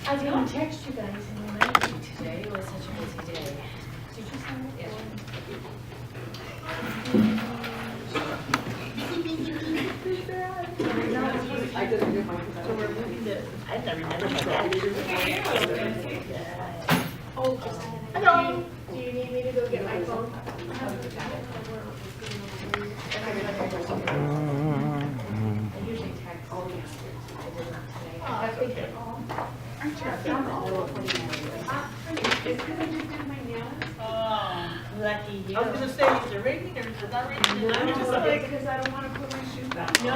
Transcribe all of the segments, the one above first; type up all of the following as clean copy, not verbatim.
I was going to text you guys and remind you today. It was such a busy day. Did you send it? Yeah. I didn't get my. So we're moving this. I never remember that. Oh, hello. Do you need me to go get my phone? I usually text all the answers. I did not today. I think they're all. Aren't you? I'm all over. It's because I just did my nails. Oh, lucky you. I was gonna say, is it raining or is it not raining? No, I'm just like, because I don't want to put my shoes back. no, I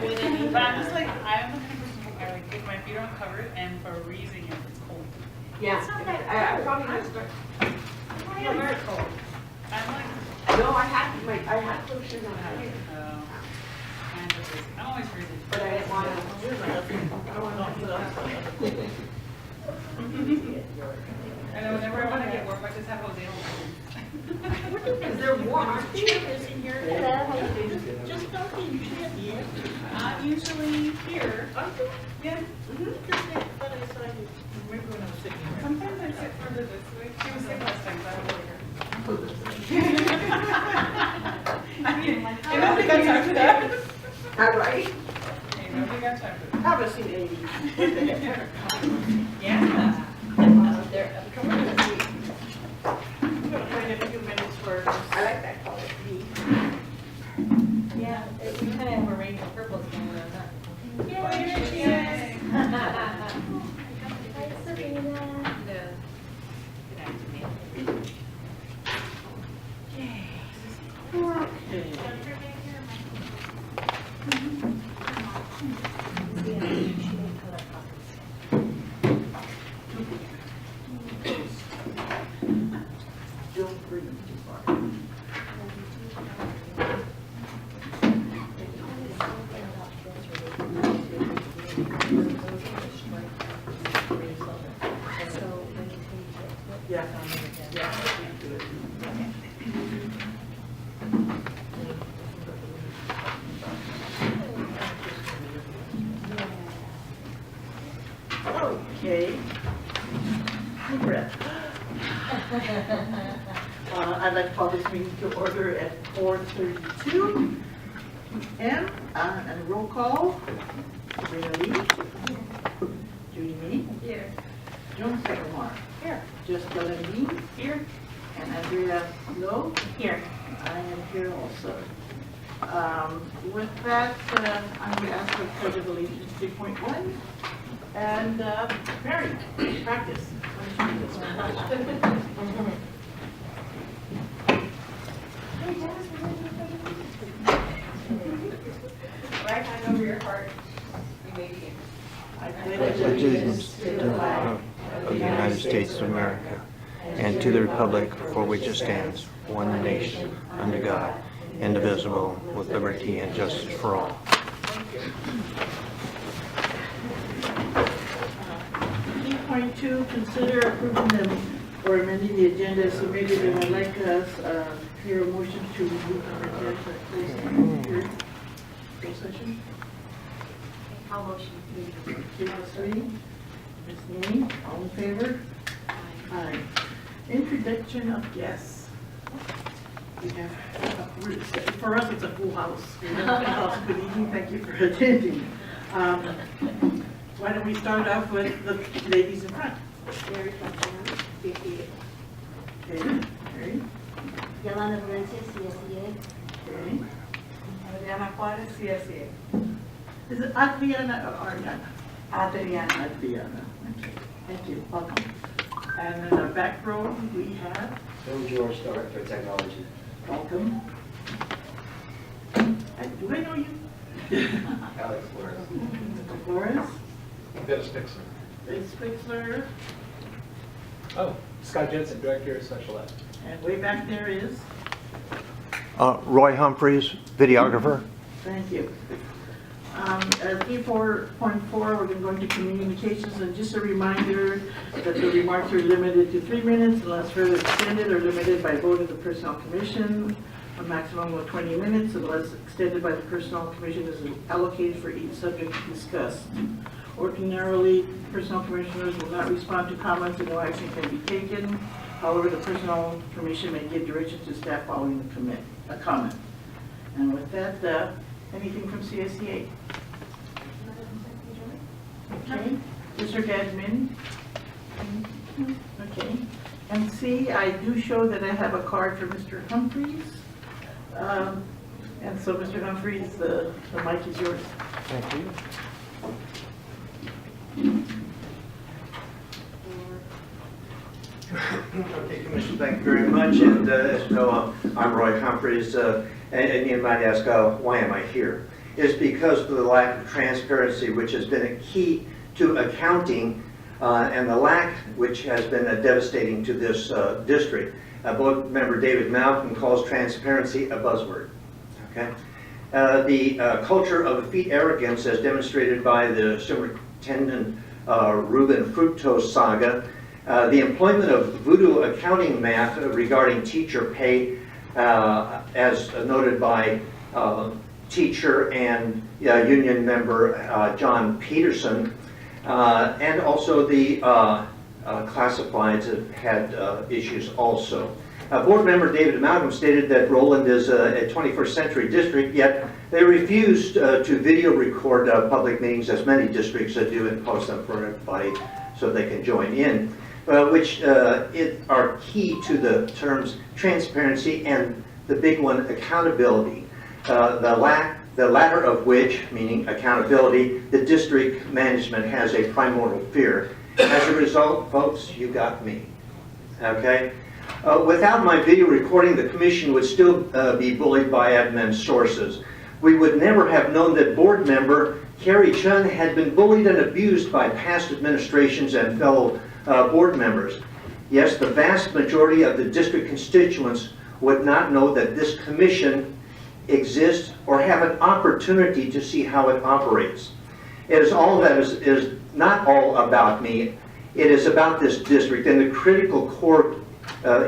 wouldn't either. But I'm just like, I'm the kind of person who I like if my feet aren't covered and for freezing if it's cold. Yeah. It's not that I probably gonna start. Why am I cold? I'm like, No, I had those shoes on. I'm just freezing. I'm always freezing. But I didn't want to. And then whenever I want to get warm, I just have Jose on Is there warm? Aren't you? Is in here? Just talking, usually at the end. Usually here. Yeah. But I saw you. Maybe when I was sitting here. Sometimes I sit further this way. She was sitting last time, but I don't like her. Nobody got time for that. All right. Hey, nobody got time for that. Haven't seen any. Yeah. They're I'm gonna find a few minutes for. I like that color. Yeah, we kind of have a range of purples going on, huh? Yay. Hi, Sabrina. Don't breathe too far. Yeah. Yeah. Okay. Deep breath. I'd like to call this meeting to order at 4:32 p.m. And roll call. Sabrina Lee. Judy Mee. Here. Joan Sagamore. Here. Jessica Levine. Here. And Andrea Lowe. Here. I am here also. With that, I'm going to ask for pledge of allegiance 3.1. And Mary, practice. Right hand over your heart. You may begin. I Allegiance to the flag of the United States of America and to the republic for which it stands, one nation, under God, indivisible, with liberty and justice for all. 3.2, consider approving them or amending the agenda submitted, and I'd like us hear a motion to remove the agenda closed session. I'll motion. 303, Ms. Neely, all in favor? Aye. Introduction of guests. We have, for us, it's a full house. Good evening, thank you for attending. Why don't we start off with the ladies in front? Mary Fontana, 58. Okay, Mary. Yolanda Valencia, CSEA. Okay. Adriana Juarez, CSA. Is it Adriana or Ariana? Adriana. Adriana. Okay, thank you, welcome. And in our back row, we have, Bill George, Director of Technology. welcome. Do I know you? Alex Flores. Flores, Dennis Dixon. Vince Wixler, Oh, Scott Jensen, Director of Special Ed. and way back there is, Roy Humphreys, videographer. thank you. At 3.4, we're going to go into communications, and just a reminder that the remarks are limited to 3 minutes unless further extended or limited by vote of the Personnel Commission. A maximum of 20 minutes unless extended by the Personnel Commission is allocated for each subject discussed. Ordinarily, personnel commissioners will not respond to comments and no action can be taken. However, the personnel commission may give direction to staff following a comment. And with that, anything from CSEA? Okay. District admin? Okay. And C, I do show that I have a card for Mr. Humphreys. And so, Mr. Humphreys, the mic is yours. Thank you. Okay, Commissioner, thank you very much. And as you know, I'm Roy Humphreys. And you might ask, why am I here? It's because of the lack of transparency, which has been a key to accounting, and the lack which has been devastating to this district. Board Member David Malcolm calls transparency a buzzword. Okay? The culture of effete arrogance, as demonstrated by the Superintendent Ruben Fructose saga, the employment of voodoo accounting math regarding teacher pay, as noted by teacher and union member John Peterson, and also the classifieds have had issues also. Board member David Malcolm stated that Roland is a 21st century district, yet they refused to video record public meetings, as many districts do, and post them for everybody so they can join in, which are key to the terms transparency and the big one, accountability. The latter of which, meaning accountability, the district management has a primordial fear. As a result, folks, you got me. Okay? Without my video recording, the commission would still be bullied by admin sources. We would never have known that board member Carrie Chun had been bullied and abused by past administrations and fellow board members. Yes, the vast majority of the district constituents would not know that this commission exists or have an opportunity to see how it operates. It is all that is not all about me. It is about this district and the critical core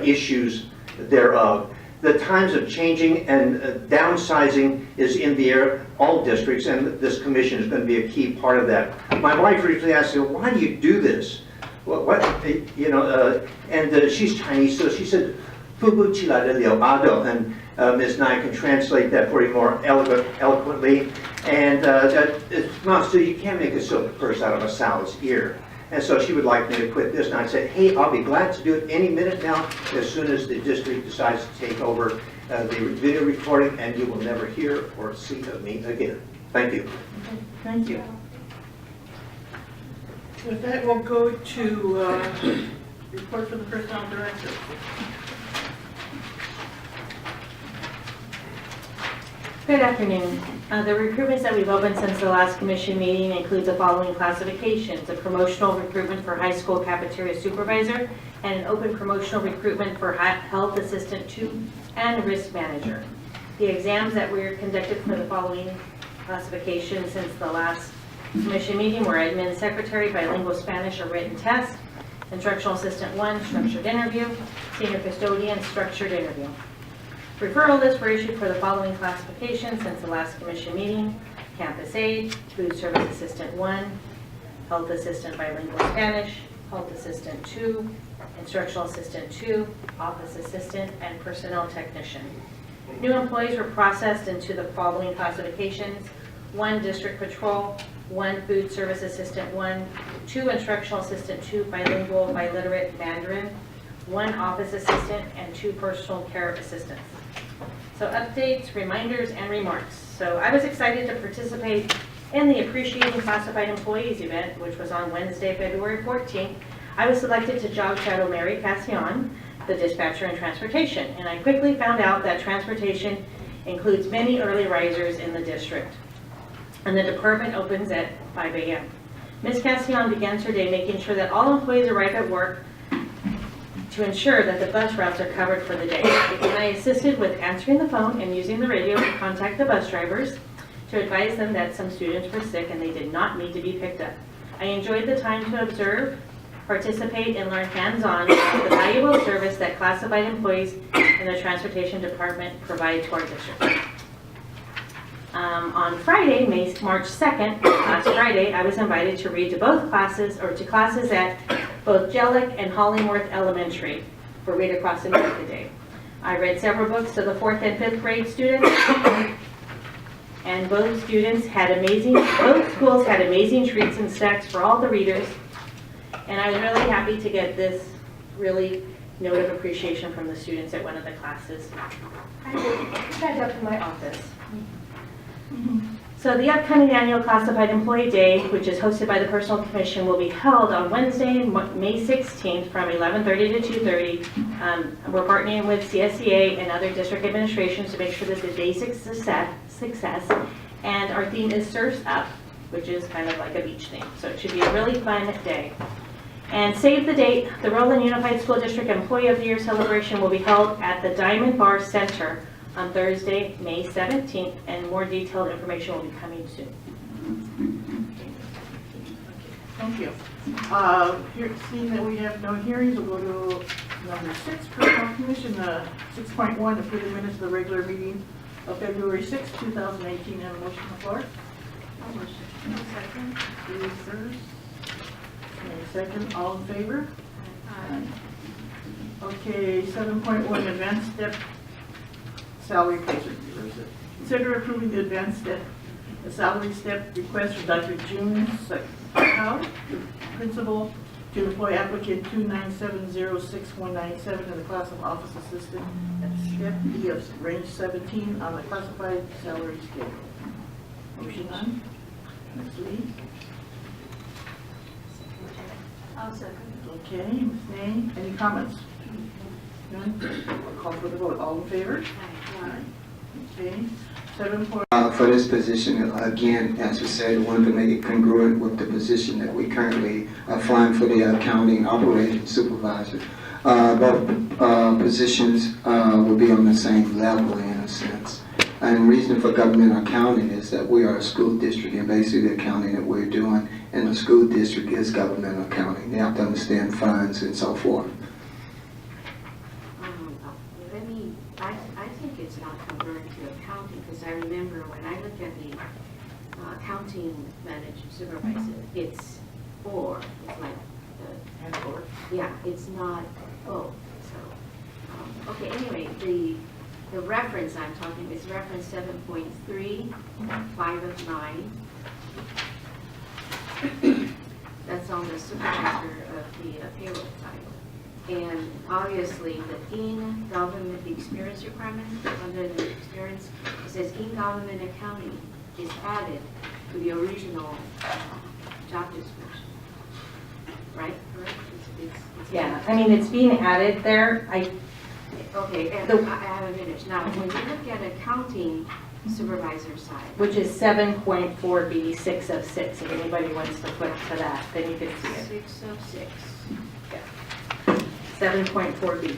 issues thereof. The times of changing and downsizing is in the air, all districts, and this commission is going to be a key part of that. My wife recently asked me, why do you do this? What you know, and she's Chinese, so she said, Fubu Chila de Liu Ado, and Ms. Nye can translate that for you more eloquently. And it's not so you can't make a silk purse out of a sow's ear. And so she would like me to quit this. And I said, hey, I'll be glad to do it any minute now, as soon as the district decides to take over the video recording, and you will never hear or see of me again. Thank you. Okay, thank you. With that, we'll go to report from the personnel director. Good afternoon. The recruitments that we've opened since the last commission meeting include the following classifications: a promotional recruitment for high school cafeteria supervisor, and an open promotional recruitment for health assistant 2 and risk manager. The exams that were conducted for the following classifications since the last commission meeting were admin secretary, bilingual Spanish or written test, instructional assistant 1, structured interview, senior custodian, structured interview. Referral lists were issued for the following classifications since the last commission meeting: campus aide, food service assistant 1, health assistant bilingual Spanish, health assistant 2, instructional assistant 2, office assistant, and personnel technician. New employees were processed into the following classifications: 1 district patrol, 1 food service assistant 1, 2 instructional assistant 2 bilingual biliterate Mandarin, 1 office assistant, and 2 personal care assistants. So updates, reminders, and remarks. So I was excited to participate in the Appreciating Classified Employees event, which was on Wednesday, February 14th. I was selected to job shadow Mary Cassian, the dispatcher in transportation, and I quickly found out that transportation includes many early risers in the district, and the department opens at 5 a.m. Ms. Cassian begins her day making sure that all employees arrive at work to ensure that the bus routes are covered for the day. And I assisted with answering the phone and using the radio to contact the bus drivers to advise them that some students were sick and they did not need to be picked up. I enjoyed the time to observe, participate, and learn hands-on the valuable service that classified employees in the transportation department provide to our district. On Friday, March 2nd, last Friday, I was invited to read to classes at both Jellic and Hollingworth Elementary for Read Across America Day. I read several books to the 4th and 5th grade students, and both schools had amazing treats and snacks for all the readers, and I was really happy to get this really note of appreciation from the students at one of the classes. I will head up to my office. So the upcoming annual Classified Employee Day, which is hosted by the Personnel Commission, will be held on Wednesday, May 16th from 11:30 to 2:30. We're partnering with CSEA and other district administrations to make sure that the day's success. And our theme is Surfs Up, which is kind of like a beach theme. So it should be a really fun day. And save the date, the Roland Unified School District Employee of the Year celebration will be held at the Diamond Bar Center on Thursday, May 17th, and more detailed information will be coming soon. Thank you. Seeing that we have no hearings, we'll go to number 6, Personnel Commission, 6.1, approve the minutes of the regular meeting of February 6, 2018. Have a motion on the floor? Second. First. Second. All in favor? Aye. Okay, 7.1, advanced step salary placement. Consider approving the advanced step, the salary step request for Dr. June Howe, principal, to employ applicant 29706-197 in the class of office assistant at step E of range 17 on the classified salary schedule. Motion on. Ms. Lee. I'll second. Okay, Ms. Nay, any comments? None? I'll call for the vote. All in favor? Aye. Okay. 7. For this position, again, as we said, we wanted to make it congruent with the position that we currently are flying for the accounting operations supervisor. Both positions will be on the same level in a sense. And the reason for government accounting is that we are a school district, and basically the accounting that we're doing in the school district is government accounting. They have to understand funds and so forth. I think it's not congruent to accounting, because I remember when I looked at the accounting manager supervisor, it's or. It's like the or. Yeah, it's not both. So okay. Anyway, the reference I'm talking is reference 7.3, 5 of 9. That's on the supervisor of the payroll side. And obviously, the in-government experience requirement, under the experience, it says in-government accounting is added to the original job description. Right? Correct? Yeah, I mean, it's being added there. Okay, and I haven't finished. Now, when you look at accounting supervisor side, Which is 7.4B, 6 of 6. If anybody wants to flip to that, then you can see it. 6 of 6. 7.4B.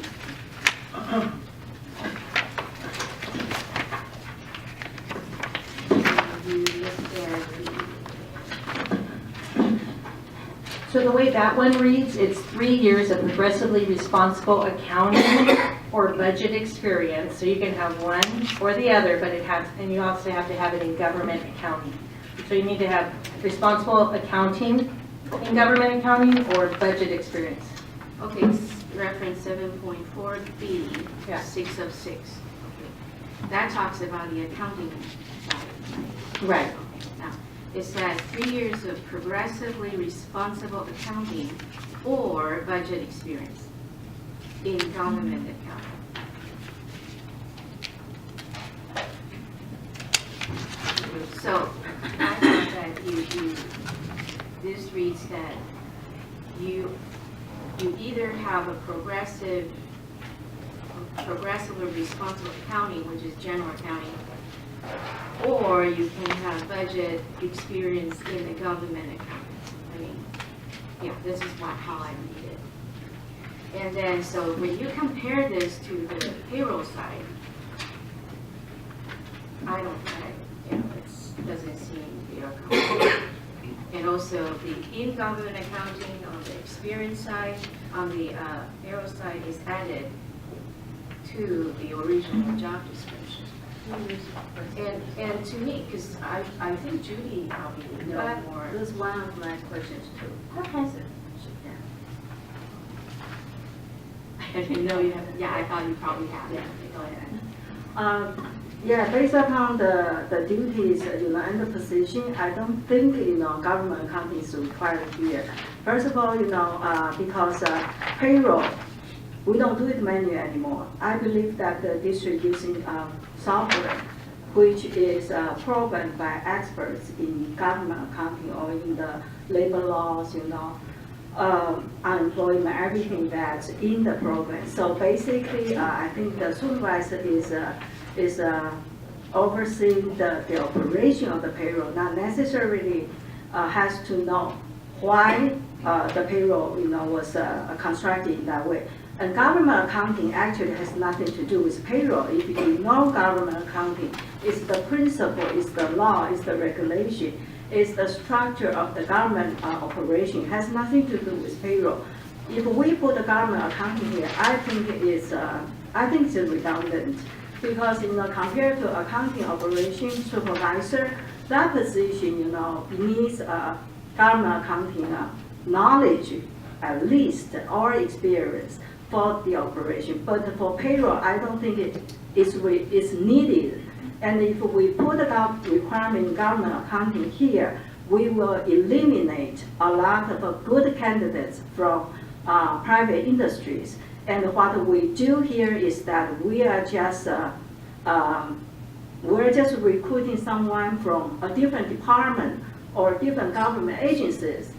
You look at So the way that one reads, it's 3 years of progressively responsible accounting or budget experience. So you can have one or the other, but and you also have to have it in government accounting. So you need to have responsible accounting in government accounting or budget experience. okay, reference 7.4B, Yeah. 6 of 6. Okay. That talks about the accounting side. Right. Okay. Now, it says 3 years of progressively responsible accounting or budget experience in government accounting. So I thought that this reads that you either have a progressively responsible accounting, which is general accounting, or you can have budget experience in the government accounting. I mean, yeah, this is how I read it. And then, so when you compare this to the payroll side, it doesn't seem to be a conflict. And also the in-government accounting on the experience side, on the payroll side is added to the original job description. And to me, because I think Judy probably would know more. It was one of my questions too. Okay. I didn't know you have, yeah, I thought you probably have. Yeah. Go ahead. Yeah, based upon the duties, and the position, I don't think, government accounting is required here. First of all, because payroll, we don't do it manually anymore. I believe that the district using software, which is programmed by experts in government accounting or in the labor laws, unemployment, everything that's in the program. So basically, I think the supervisor is overseeing the operation of the payroll, not necessarily has to know why the payroll, was constructed in that way. And government accounting actually has nothing to do with payroll. If you know government accounting, it's the principle, it's the law, it's the regulation, it's the structure of the government operation. It has nothing to do with payroll. If we put the government accounting here, I think it's redundant. Because, compared to accounting operation supervisor, that position, needs government accounting knowledge, at least, or experience for the operation. But for payroll, I don't think it's needed. And if we put the requirement in government accounting here, we will eliminate a lot of good candidates from private industries. And what we do here is that we are just recruiting someone from a different department or different government agencies.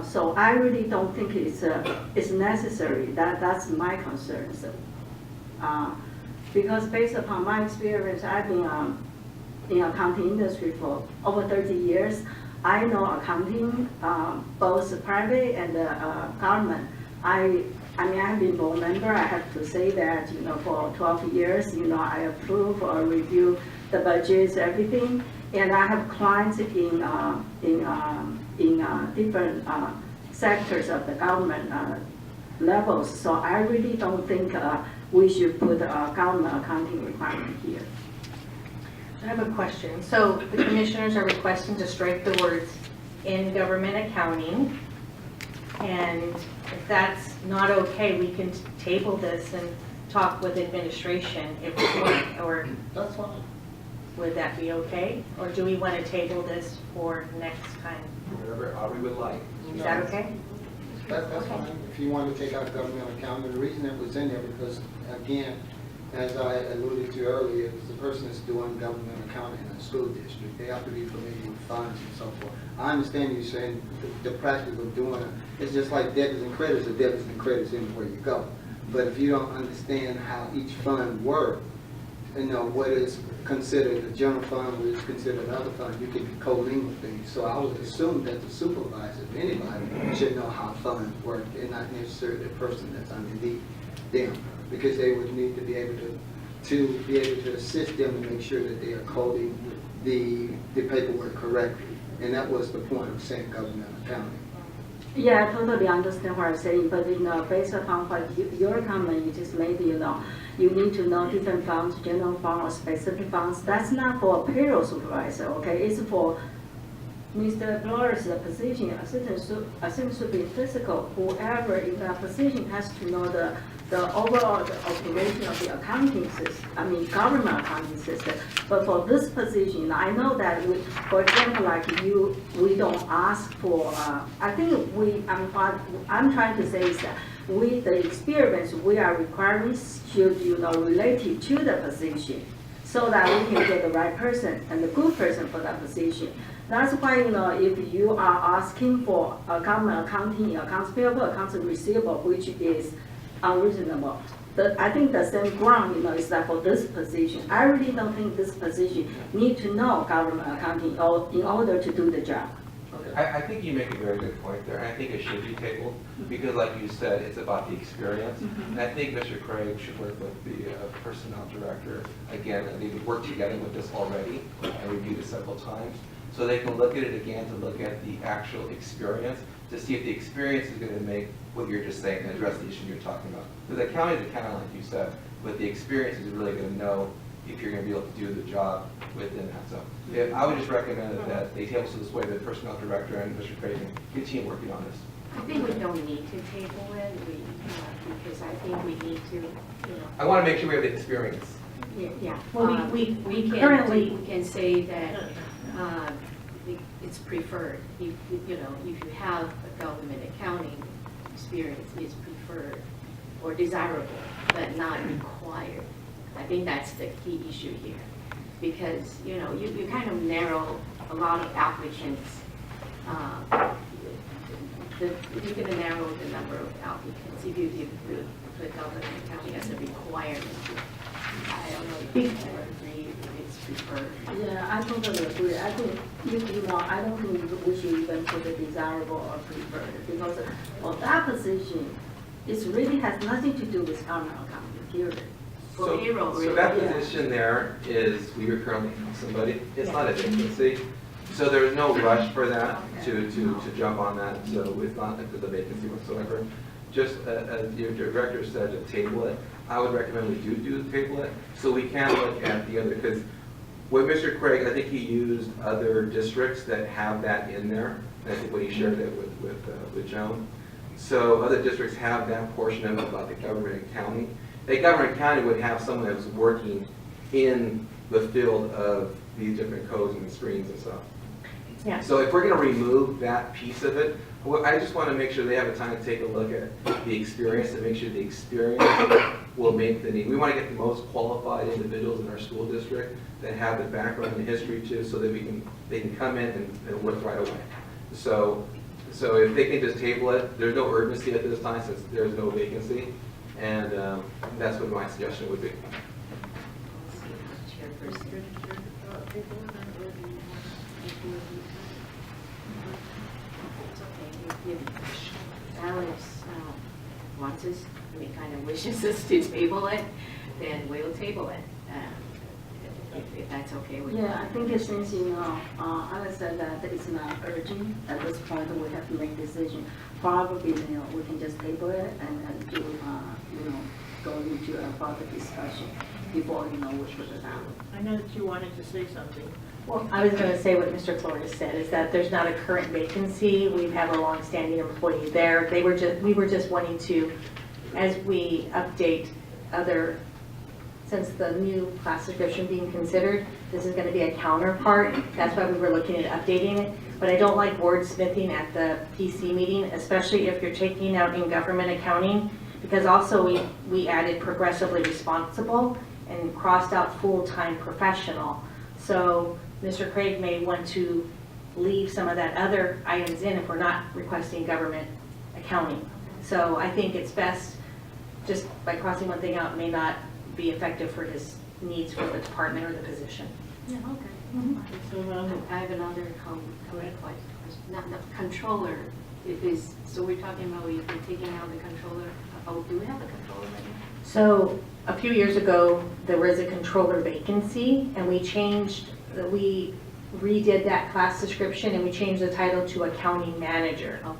So I really don't think it's necessary. That's my concern. So, because based upon my experience, I've been in accounting industry for over 30 years. I know accounting, both private and government. I have been board member. I have to say that, for 12 years, I approve or review the budgets, everything. And I have clients in different sectors of the government levels. So I really don't think we should put a government accounting requirement here. I have a question. So the commissioners are requesting to strike the words "in government accounting." And if that's not okay, we can table this and talk with administration if we want, or That's fine. would that be okay? Or do we want to table this for next time? Whatever we would like. Is that okay? That's fine. If you want to take out government accounting, the reason it was in there because, again, as I alluded to earlier, is the person that's doing government accounting in a school district. They have to be familiar with funds and so forth. I understand you saying the practice of doing it. It's just like debits and credits or debits and credits anywhere you go. But if you don't understand how each fund works, what is considered a general fund, what is considered another fund, you can co-mingle things. So I would assume that the supervisor, if anybody, should know how funds work and not necessarily the person that's underneath them, because they would need to be able to assist them and make sure that they are coding the paperwork correctly. And that was the point of saying government accounting. Yeah, I totally understand what you're saying, but based upon what your comment, you just maybe you need to know different funds, general fund or specific funds. That's not for a payroll supervisor, okay? It's for Mr. Flores' position, assistant superintendent, whoever in that position has to know the overall operation of the accounting system, government accounting system. But for this position, I know that for example, like we don't ask for, I think what I'm trying to say is that the experience we are requiring should, related to the position so that we can get the right person and the good person for that position. That's why, if you are asking for a government accounting, accounts payable, accounts receivable, which is unreasonable. I think the same ground, is that for this position. I really don't think this position need to know government accounting in order to do the job. I think you make a very good point there. I think it should be tabled because, like you said, it's about the experience. And I think Mr. Craig should work with the personnel director. Again, they've worked together with this already and reviewed it several times. So they can look at it again to look at the actual experience to see if the experience is going to make what you're just saying and address the issue you're talking about. Because accounting is accounting, like you said, but the experience is really going to know if you're gonna be able to do the job within that. So if, I would just recommend that they table so this way the personnel director and Mr. Craig can continue working on this. I think we don't need to table it, because I think we need to, I want to make sure we have the experience. yeah. Well, we can currently- we can say that it's preferred. If you have a government accounting experience, is preferred or desirable, but not required. I think that's the key issue here, because you kind of narrow a lot of applicants. You're going to narrow the number of applicants if you put government accounting as a requirement. I don't know if you agree if it's preferred. Yeah, I totally agree. I think, I don't think we should even put the desirable or preferred, because for that position, it really has nothing to do with government accounting, period. For payroll, So really. that Yeah. position there is, we are currently on somebody, it's not a vacancy. So there is no rush for that to jump on that, so it's not a vacancy whatsoever. Just as your director said, to table it, I would recommend we do table it, so we can look at the other, because with Mr. Craig, I think he used other districts that have that in there, and I think when he shared it with Joan. So other districts have that portion of it about the government accounting. The government accounting would have someone that was working in the field of these different codes and screens and stuff. Yeah. So if we're going to remove that piece of it, I just want to make sure they have a time to take a look at the experience and make sure the experience will make the need. We want to get the most qualified individuals in our school district that have the background and history too, so that they can come in and work right away. So if they can just table it, there's no urgency at this time since there's no vacancy, and that's what my suggestion would be. Chairperson. It's okay. If Alex wants us, kind of wishes us to table it, then we'll table it. If that's okay with you. Yeah, I think since, Alex said that it's not urgent, at this point, we have to make decision. Probably, we can just table it and do, go into a further discussion before, we put it out. I know that you wanted to say something. Well, I was going to say what Mr. Flores said, is that there's not a current vacancy. We have a longstanding employee there. We were just wanting to, as we update other, since the new class description being considered, this is going to be a counterpart. That's why we were looking at updating it. But I don't like wordsmithing at the PC meeting, especially if you're taking out in government accounting, because also we added progressively responsible and crossed out full-time professional. So Mr. Craig may want to leave some of that other items in if we're not requesting government accounting. So I think it's best, just by crossing one thing out may not be effective for his needs for the department or the position. Yeah, okay. So, I have another comment. Not controller is, so we're talking about we're taking out the controller. Oh, do we have a controller right now? So a few years ago, there was a controller vacancy, and we redid that class description, and we changed the title to accounting manager. Okay.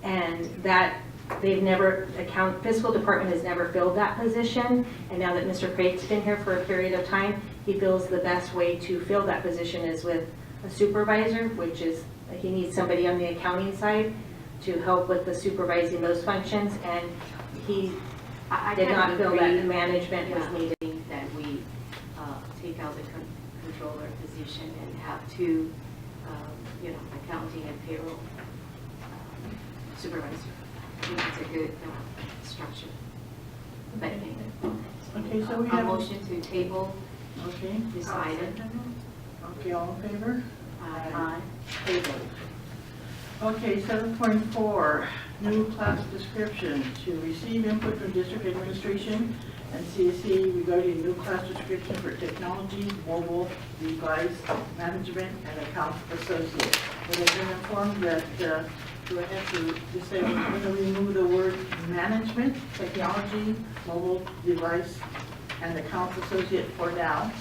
And that, fiscal department has never filled that position, and now that Mr. Craig's been here for a period of time, he feels the best way to fill that position is with a supervisor, which is, he needs somebody on the accounting side to help with the supervising those functions, and he I did kind not of feel agree, that management was yeah, needed. that we take out the controller position and have two, accounting and payroll supervisor. I think it's a good structure. But okay, so we a have. motion to table Okay. this item. Okay, all in favor? Aye. Table. Okay, 7.4, new class description, to receive input from district administration and CSE regarding new class description for technology, mobile device management, and account associate. But I've been informed that, do I have to just say, we're going to remove the word management, technology, mobile device, and account associate for now?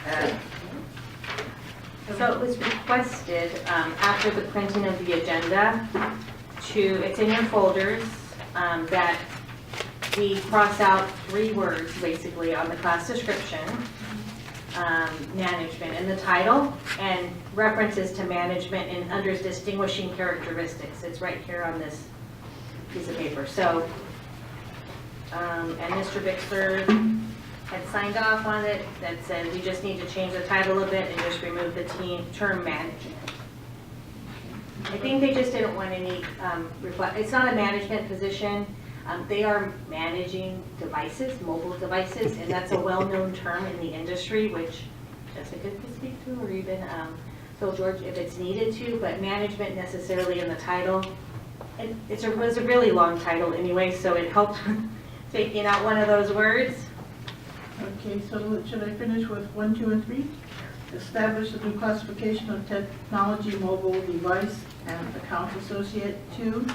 And So it was requested after the printing of the agenda it's in your folders, that we cross out 3 words basically on the class description, management in the title, and references to management and under distinguishing characteristics. It's right here on this piece of paper. So, and Mr. Bixler had signed off on it that said we just need to change the title a bit and just remove the term management. I think they just didn't want any it's not a management position. They are managing devices, mobile devices, and that's a well-known term in the industry, which Jessica could speak to, or even Phil George if it's needed to, but management necessarily in the title. It was a really long title anyway, so it helped taking out one of those words. Okay, so should I finish with 1, 2, and 3? Establish a new classification of technology mobile device and account associate. 2,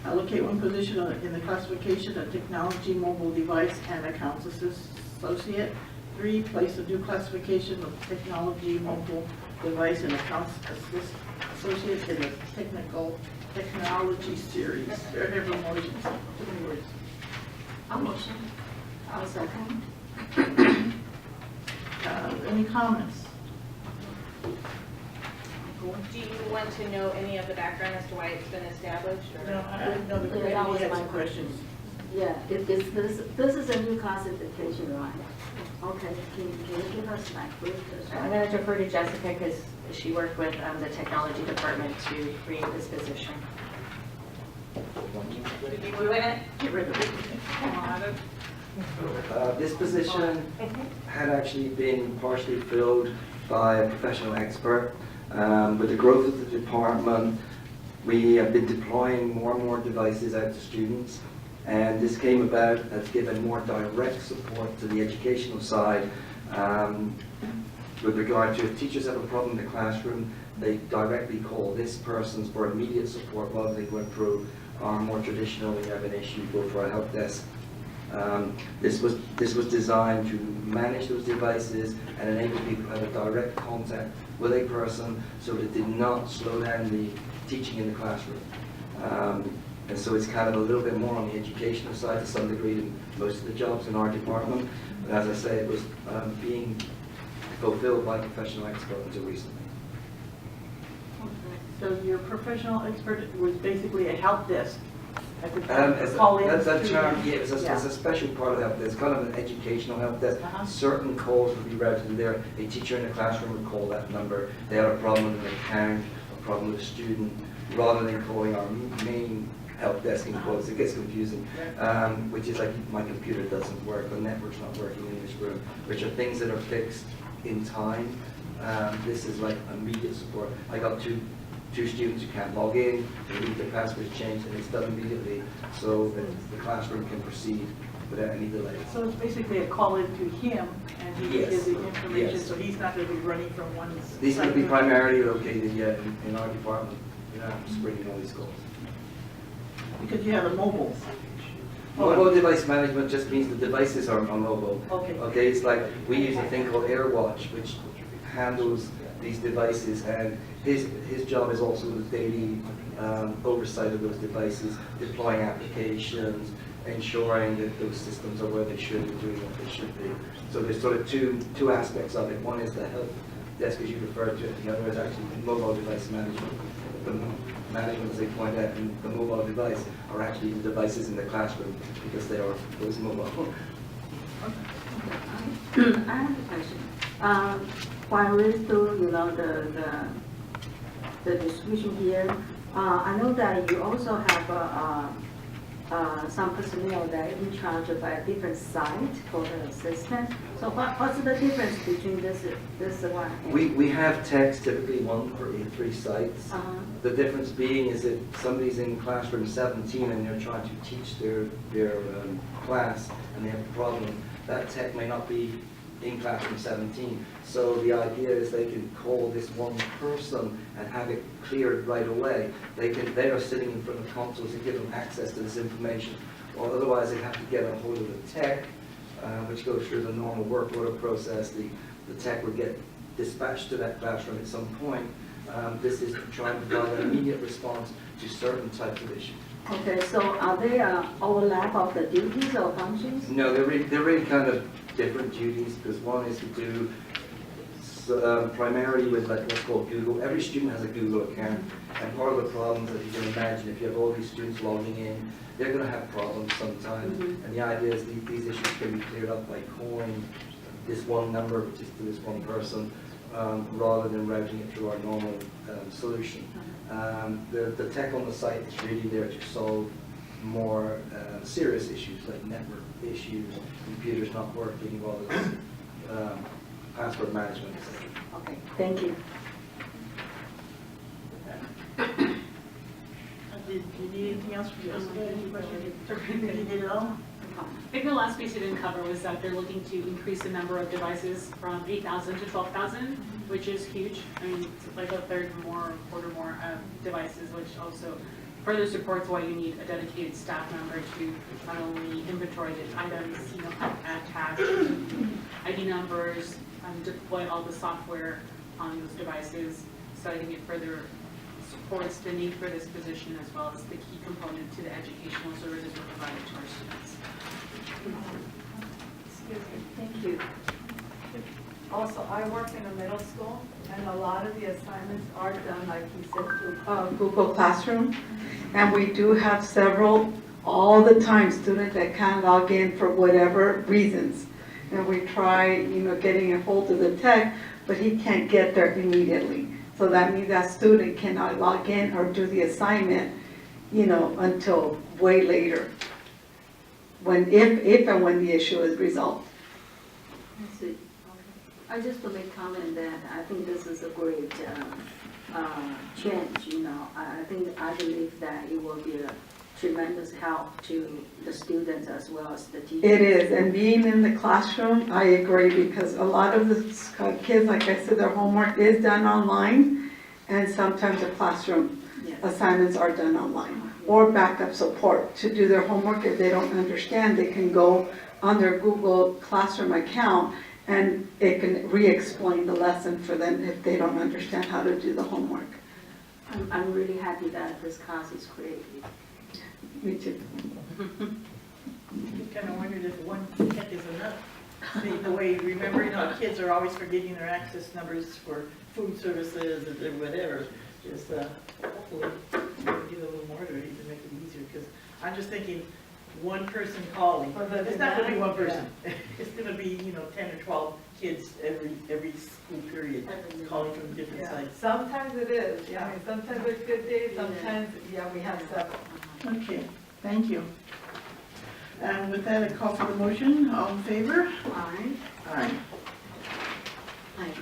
allocate one position in the classification of technology mobile device and accounts associate. 3, place a new classification of technology mobile device and accounts associate in the technology series. There are never motions. Too many words. I'll motion. I'll second. Any comments? Do you want to know any of the background as to why it's been established? Or? No, I didn't know the Yeah, that was committee had my some questions. Yeah, this is a new classification, right? Okay, can you give us like brief? I'm going to defer to Jessica because she worked with the technology department to create this position. Did you move it? Get rid of it. This position had actually been partially filled by a professional expert. With the growth of the department, we have been deploying more and more devices out to students, and this came about as given more direct support to the educational side. With regard to if teachers have a problem in the classroom, they directly call this person for immediate support rather than going through our more traditional, when you have an issue, go for a help desk. This was designed to manage those devices and enable people to have a direct contact with a person so that it did not slow down the teaching in the classroom. And so it's kind of a little bit more on the educational side to some degree than most of the jobs in our department. But as I say, it was being fulfilled by a professional expert until recently. So your professional expert was basically a help desk. That's a term, yeah, it's a special part of help desk, kind of an educational help desk. Certain calls would be routed in there. A teacher in the classroom would call that number. They had a problem with an account, a problem with a student, rather than calling our main help desk in quotes. It gets confusing, which is like my computer doesn't work, the network's not working in this room, which are things that are fixed in time. This is like immediate support. I got two students who can't log in, they need their passwords changed, and it's done immediately so that the classroom can proceed without any delay. So it's basically a call in to him, and he Yes. gives the information, Yes. so he's not going to be running from one side. These are going to be primarily located in our department, spreading all these calls. Because you have a mobile. Mobile device management just means the devices are on mobile. Okay. Okay, it's like we use a thing called AirWatch, which handles these devices, and his job is also the daily oversight of those devices, deploying applications, ensuring that those systems are where they should be, doing what they should be. So there's sort of two aspects of it. One is the help desk, as you referred to it. The other is actually mobile device management. The management, as they point out, and the mobile device are actually the devices in the classroom because they are those mobile. I have a question. When I read through, the description here, I know that you also have some personnel that are in charge of a different site for the assistant. So what's the difference between this one? And We have techs, typically one for 3 sites. The difference being is that somebody's in classroom 17 and they're trying to teach their class and they have a problem. That tech may not be in classroom 17. So the idea is they can call this one person and have it cleared right away. They are sitting in front of consoles and give them access to this information. Or otherwise they have to get a hold of the tech, which goes through the normal work order process. The tech would get dispatched to that classroom at some point. This is trying to provide an immediate response to certain types of issues. Okay, so are they overlap of the duties or functions? No, they're really kind of different duties, because one is to do primarily with like what's called Google. Every student has a Google account, and part of the problems, as you can imagine, if you have all these students logging in, they're going to have problems sometimes. And the idea is these issues can be cleared up by calling this one number, which is to this one person, rather than routing it through our normal solution. The tech on the site is really there to solve more serious issues like network issues, computers not working, rather than password management, etc. Okay, thank you. Did you need anything else for us? Any questions? You did it all? I think the last piece you didn't cover was that they're looking to increase the number of devices from 8,000 to 12,000, which is huge. I mean, it's like a third more, quarter more devices, which also further supports why you need a dedicated staff member to not only inventory the items, attach ID numbers, deploy all the software on those devices. So I think it further supports the need for this position, as well as the key component to the educational services we're providing to our students. Excuse me. Thank you. Also, I work in a middle school, and a lot of the assignments are done, like you said, through Google Classroom. And we do have several, all the time, students that can't log in for whatever reasons. And we try, getting a hold of the tech, but he can't get there immediately. So that means that student cannot log in or do the assignment, until way later. If and when the issue is resolved. I see. I just to make comment that I think this is a great change, I believe that it will be a tremendous help to the students as well as the teachers. It is, and being in the classroom, I agree, because a lot of the kids, like I said, their homework is done online, and sometimes the classroom assignments are done online, or backup support to do their homework. If they don't understand, they can go on their Google Classroom account, and it can re-explain the lesson for them if they don't understand how to do the homework. I'm really happy that this class is created. Me too. You kind of wondered if one tech is enough. The way, remember, kids are always forgetting their access numbers for food services or whatever. Just hopefully get a little more to it to make it easier, because I'm just thinking one person calling. It's not going to be one person. It's going to be 10 or 12 kids every school period calling from different sites. Sometimes it is, I mean, sometimes it's good days, sometimes, we have several. Okay, thank you. And with that, I call for the motion. All in favor? Aye. Aye. Aye.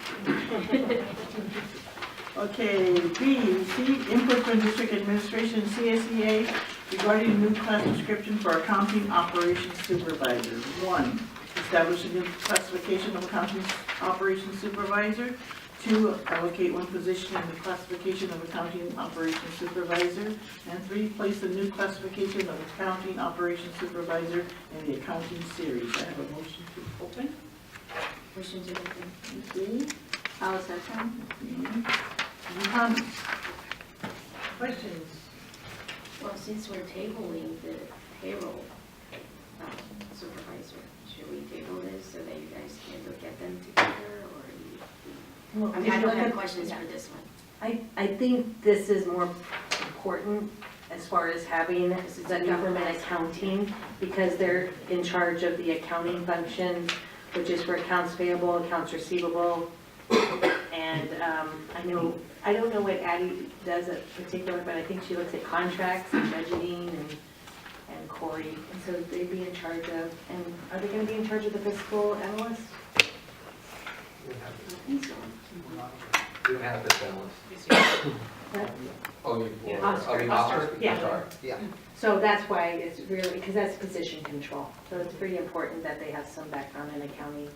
Okay, B, receive input from district administration and CSEA regarding new class description for accounting operations supervisor. 1, establish a new classification of accounting operations supervisor. 2, allocate one position in the classification of accounting operations supervisor. And 3, place a new classification of accounting operations supervisor in the accounting series. I have a motion to open. Motion to open. Okay. I'll second. Any comments? Questions? Well, since we're tabling the payroll supervisor, should we table this so that you guys can look at them together, or? I mean, I don't have questions for this one. I think this is more important as far as having the government accounting, because they're in charge of the accounting function, which is for accounts payable, accounts receivable. And I don't know what Addie does in particular, but I think she looks at contracts and budgeting and Corey. And so they'd be in charge of, and are they going to be in charge of the fiscal analyst? I think so. We don't have this analyst. Oh, Oscar. Yeah. Sorry. Yeah. So that's why it's really, because that's position control. So it's pretty important that they have some background in accounting,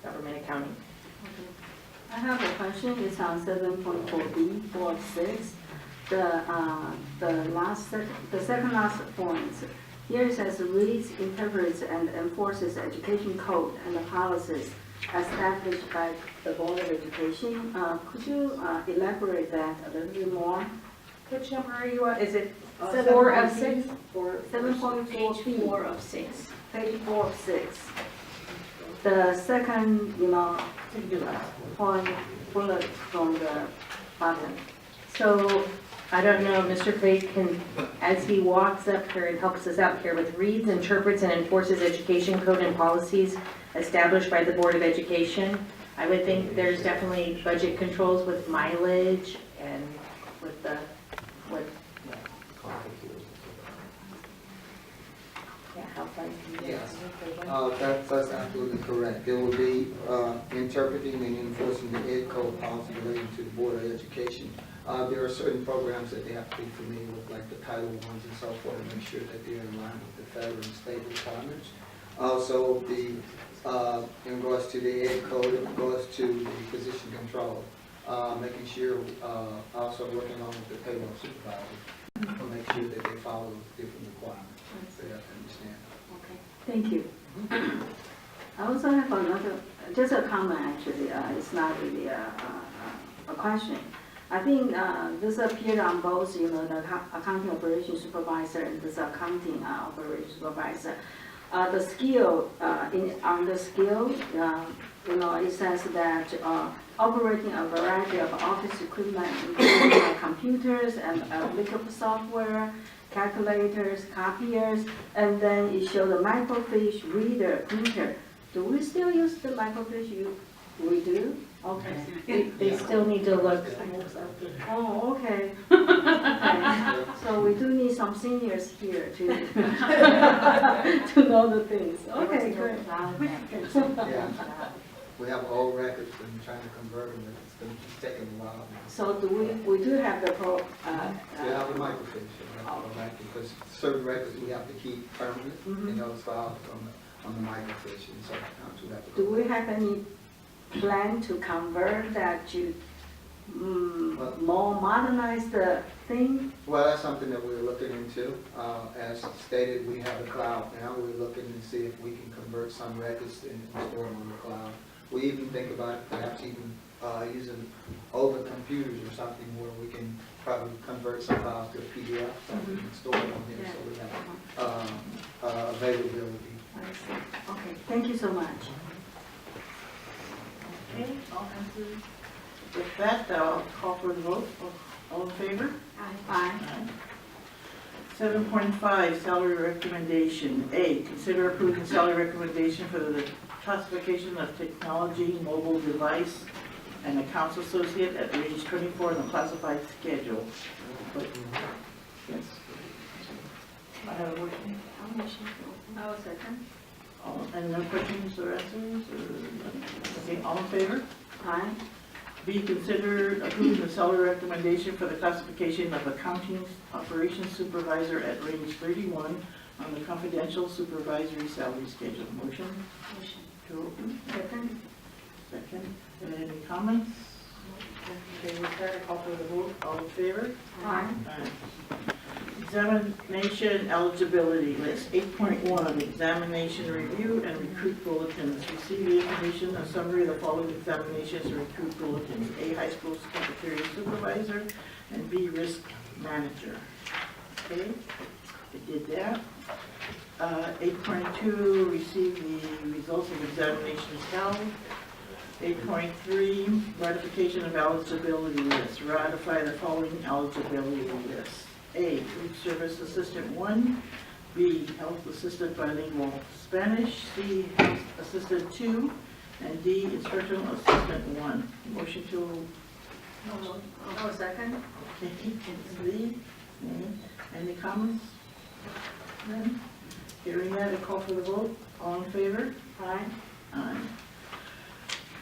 government accounting. I have a question. It's on 7.4B, Board 6. The second last point. Here it says reads, interprets, and enforces education code and the policies established by the Board of Education. Could you elaborate that a little bit more? Which number are you at? Is it Uh, 4 of 6? 7.4 Page 4 of 6. Page 4 of 6. The second, Take the last one. bullet from the bottom. So, I don't know, Mr. Craig can, as he walks up here and helps us out here with reads, interprets, and enforces education code and policies established by the Board of Education. I would think there's definitely budget controls with mileage and with the, yeah, how fun can you Yes. That's absolutely correct. It will be interpreting and enforcing the ed code policy relating to the Board of Education. There are certain programs that they have to be familiar with, like the Title Is and so forth, to make sure that they're in line with the federal and state requirements. Also, in regards to the ed code, in regards to the position control, making sure, also working on with the payroll supervisor to make sure that they follow different requirements. So you have to understand. Okay, thank you. I also have another, just a comment actually, it's not really a question. I think this appeared on both, the accounting operations supervisor and this accounting operations supervisor. The skill, on the skill, it says that operating a variety of office equipment, including computers and applicable software, calculators, copiers, and then it shows the microfiche reader printer. Do we still use the microfiche? We do? Okay. they still need to look. Oh, okay. Okay. So we do need some seniors here to to know the things. Okay, great. Yeah. We have old records and trying to convert them, it's going to keep taking a while. So we do have the We have a microfiche, because certain records we have to keep permanent, it's filed on the microfiche, and sometimes we have to. do we have any plan to convert that to more modernize the thing? Well, that's something that we're looking into. As stated, we have a cloud now. We're looking to see if we can convert some records and store them on the cloud. We even think about perhaps even using older computers or something where we can probably convert some files to a PDF, something and store it on here, so we have availability. I see. Okay, thank you so much. Okay, all answers. With that, I'll call for the vote. All in favor? Aye. 7.5, salary recommendation. A, consider approving salary recommendation for the classification of technology mobile device and accounts associate at range 24 in the classified schedule. Yes. I have a motion. I will second. And no questions or answers? Okay, all in favor? Aye. B, consider approving the salary recommendation for the classification of accounting operations supervisor at range 31 on the confidential supervisory salary schedule. Motion? Motion. To open. Second. Second. Any comments? Okay, with that, I call for the vote. All in favor? Aye. Aye. Examination eligibility list. 8.1, examination review and recruit bulletins. Receive the information, a summary of the following examinations and recruit bulletins. A, high school cafeteria supervisor, and B, risk manager. Okay, we did that. 8.2, receive the results of examinations held. 8.3, ratification of eligibility list. Ratify the following eligibility lists. A, food service assistant 1, B, health assistant bilingual Spanish, C, health assistant 2, and D, instructional assistant 1. Motion to, I will second. okay, D. Any comments? None? Hearing that, I call for the vote. All in favor? Aye. Aye.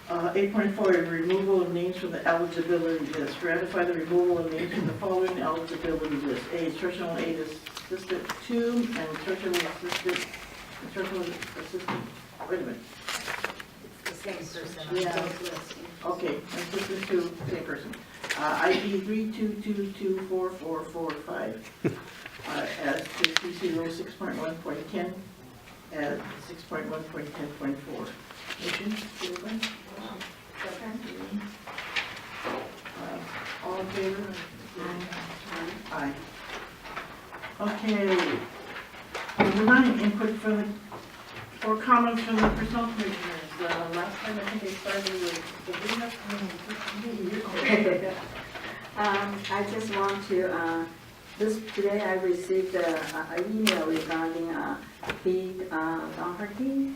8.4, removal of names from the eligibility list. Ratify the removal of names from the following eligibility list. A, instructional aid assistant 2, and instructional assistant, wait a minute. It's the same person. Yeah. Okay, assistant 2, same person. ID 322244445, as to PC rule 6.1.10, at 6.1.10.4. Motion, to open? Second. All in favor? Aye. Okay. Number 9, input from the, or comments from the personnel commissioners. Last time I think I started with Sabrina. I just want to, today I received an email regarding Pete Doherty,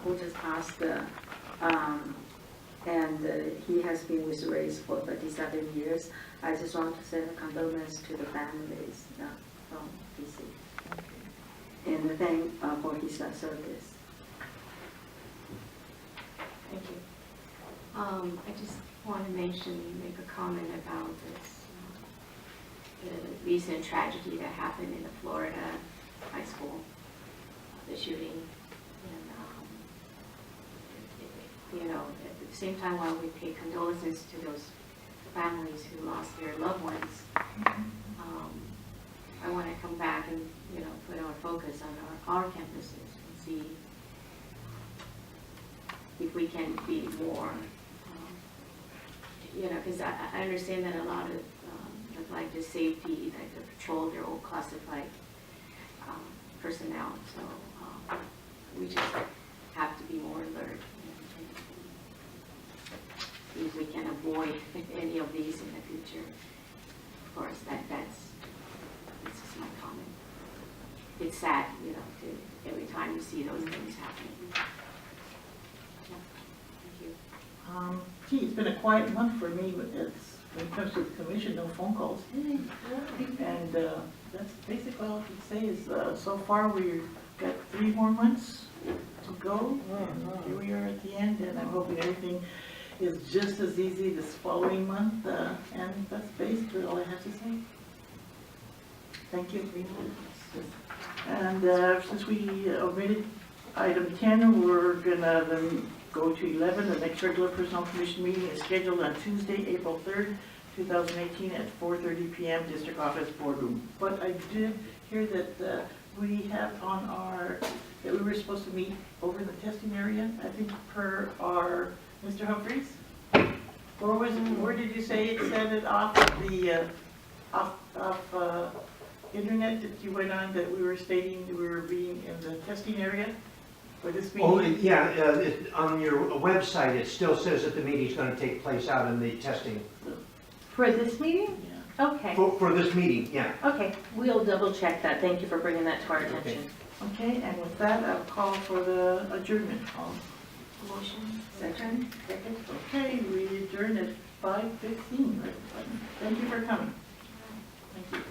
who just passed, and he has been with Race for 37 years. I just want to send condolences to the families from DC, and thank for his service. Thank you. I just want to make a comment about this, the recent tragedy that happened in the Florida high school, the shooting. And, at the same time, while we pay condolences to those families who lost their loved ones, I want to come back and, put our focus on our campuses and see if we can be more, because I understand that a lot of like the safety, like the patrol, they're all classified personnel. So we just have to be more alert and see if we can avoid any of these in the future. Of course, that's just my comment. It's sad, every time you see those things happening. Gee, it's been a quiet month for me, but when it comes to the commission, no phone calls. And that's basically all I can say is so far we've got 3 more months to go. And here we are at the end, and I'm hoping everything is just as easy this following month. And that's basically all I have to say. Thank you. And since we omitted item 10, we're gonna then go to 11. The next regular personnel commission meeting is scheduled on Tuesday, April 3rd, 2018 at 4:30 p.m. District Office Boardroom. But I did hear that we have on that we were supposed to meet over in the testing area, I think per our Mr. Humphreys. Where did you say it said it off the internet that you went on that we were stating we were being in the testing area for this meeting? Oh, yeah, on your website, it still says that the meeting's going to take place out in the testing. For this meeting? Yeah. Okay. For this meeting, yeah. Okay, we'll double check that. Thank you for bringing that to our attention. Okay, and with that, I'll call for the adjournment. Motion. Second? Okay, we adjourn at 5:15. Thank you for coming. Thank you.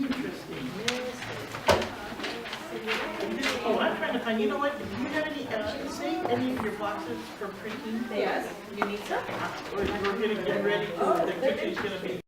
Interesting. Oh, I'm trying to find, you know what, do you have any, say any of your boxes for printing? Yes, you need some? We're gonna get ready to, the kitchen's gonna be